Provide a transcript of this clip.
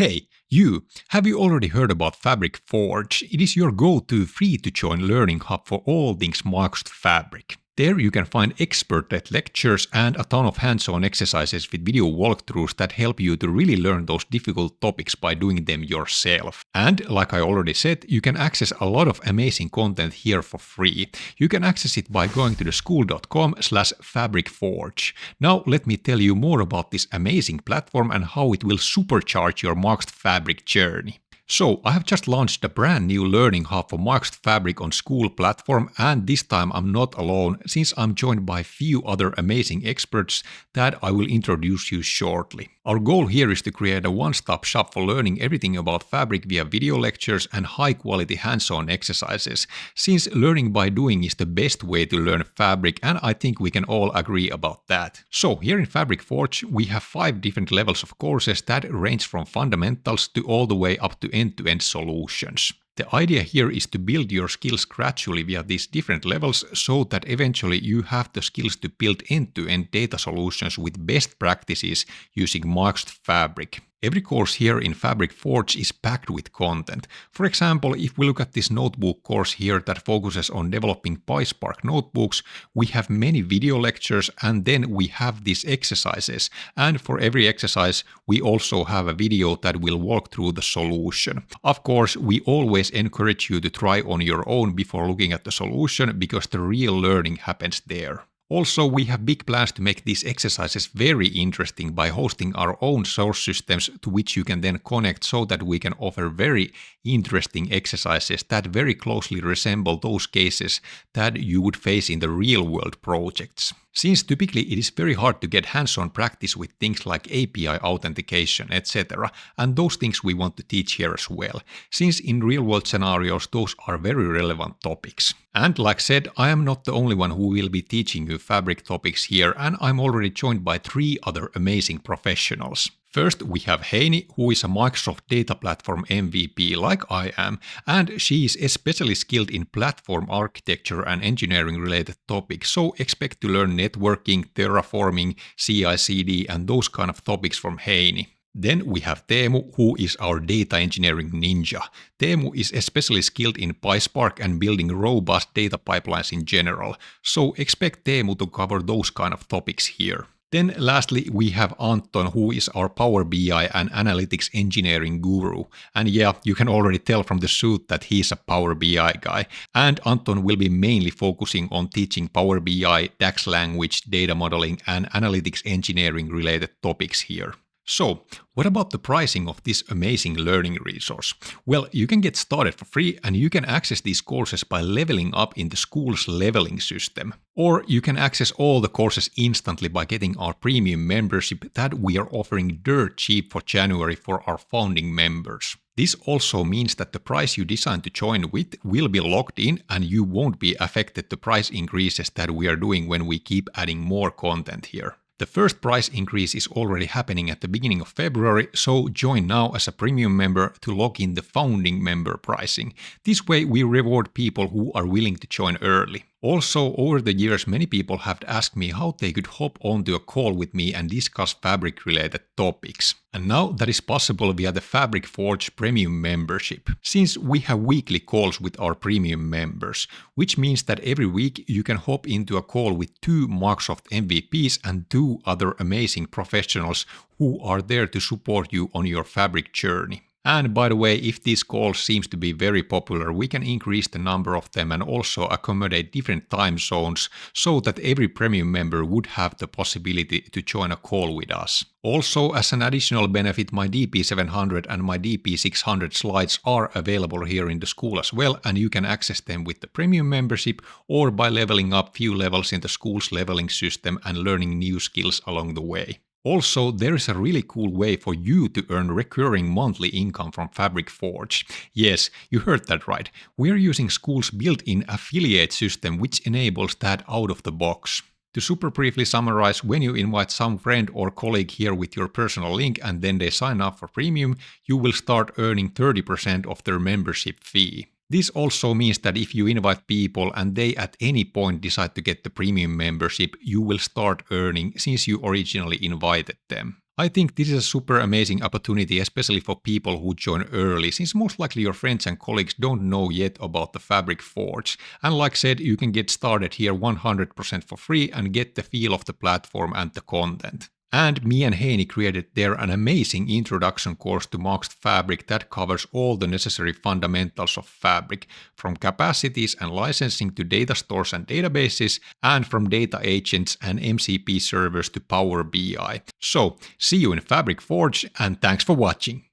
Hey, you! Have you already heard about Fabric Forge? It is your go-to free-to-join learning hub for all things Microsoft Fabric. There you can find expert-led lectures and a ton of hands-on exercises with video walkthroughs that help you to really learn those difficult topics by doing them yourself. And like I already said, you can access a lot of amazing content here for free. You can access it by going to theschool.com/fabricforge. Now let me tell you more about this amazing platform and how it will supercharge your Microsoft Fabric journey. So, I have just launched a brand new learning hub for Microsoft Fabric on School platform, and this time I'm not alone since I'm joined by a few other amazing experts that I will introduce you shortly. Our goal here is to create a one-stop shop for learning everything about Fabric via video lectures and high-quality hands-on exercises, since learning by doing is the best way to learn Fabric, and I think we can all agree about that. So, here in Fabric Forge, we have 5 different levels of courses that range from fundamentals to all the way up to end-to-end solutions. The idea here is to build your skills gradually via these different levels so that eventually you have the skills to build end-to-end data solutions with best practices using Microsoft Fabric. Every course here in Fabric Forge is packed with content. For example, if we look at this notebook course here that focuses on developing PySpark notebooks, we have many video lectures and then we have these exercises. And for every exercise, we also have a video that will walk through the solution. Of course, we always encourage you to try on your own before looking at the solution because the real learning happens there. Also, we have big plans to make these exercises very interesting by hosting our own source systems to which you can then connect so that we can offer very interesting exercises that very closely resemble those cases that you would face in the real-world projects. Since typically it is very hard to get hands-on practice with things like API authentication, etc., and those things we want to teach here as well, since in real-world scenarios those are very relevant topics. And like said, I am not the only one who will be teaching you Fabric topics here, and I'm already joined by 3 other amazing professionals. First, we have Heini, who is a Microsoft Data Platform MVP like I am, and she is especially skilled in platform architecture and engineering related topics, so expect to learn networking, terraforming, CI/CD and those kind of topics from Heini. Then we have Teemu, who is our data engineering ninja. Teemu is especially skilled in PySpark and building robust data pipelines in general, so expect Teemu to cover those kind of topics here. Then lastly, we have Anton, who is our Power BI and analytics engineering guru. And yeah, you can already tell from the suit that he's a Power BI guy. And Anton will be mainly focusing on teaching Power BI, DAX language, data modeling, and analytics engineering related topics here. So, what about the pricing of this amazing learning resource? Well, you can get started for free and you can access these courses by leveling up in the school's leveling system. Or you can access all the courses instantly by getting our premium membership that we are offering dirt cheap for January for our founding members. This also means that the price you decide to join with will be locked in and you won't be affected the price increases that we are doing when we keep adding more content here. The first price increase is already happening at the beginning of February, so join now as a premium member to lock in the founding member pricing. This way we reward people who are willing to join early. Also, over the years, many people have asked me how they could hop onto a call with me and discuss Fabric-related topics. And now that is possible via the Fabric Forge Premium membership, since we have weekly calls with our premium members, which means that every week you can hop into a call with 2 Microsoft MVPs and 2 other amazing professionals who are there to support you on your Fabric journey. And by the way, if this call seems to be very popular, we can increase the number of them and also accommodate different time zones so that every premium member would have the possibility to join a call with us. Also, as an additional benefit, my DP700 and my DP600 slides are available here in the school as well, and you can access them with the premium membership or by leveling up few levels in the school's leveling system and learning new skills along the way. Also, there is a really cool way for you to earn recurring monthly income from Fabric Forge. Yes, you heard that right. We are using school's built-in affiliate system which enables that out of the box. To super briefly summarize, when you invite some friend or colleague here with your personal link and then they sign up for premium, you will start earning 30% of their membership fee. This also means that if you invite people and they at any point decide to get the premium membership, you will start earning since you originally invited them. I think this is a super amazing opportunity, especially for people who join early, since most likely your friends and colleagues don't know yet about the Fabric Forge. And like said, you can get started here 100% for free and get the feel of the platform and the content. And me and Heini created there an amazing introduction course to Marked Fabric that covers all the necessary fundamentals of Fabric, from capacities and licensing to data stores and databases, and from data agents and MCP servers to Power BI. So, see you in Fabric Forge, and thanks for watching.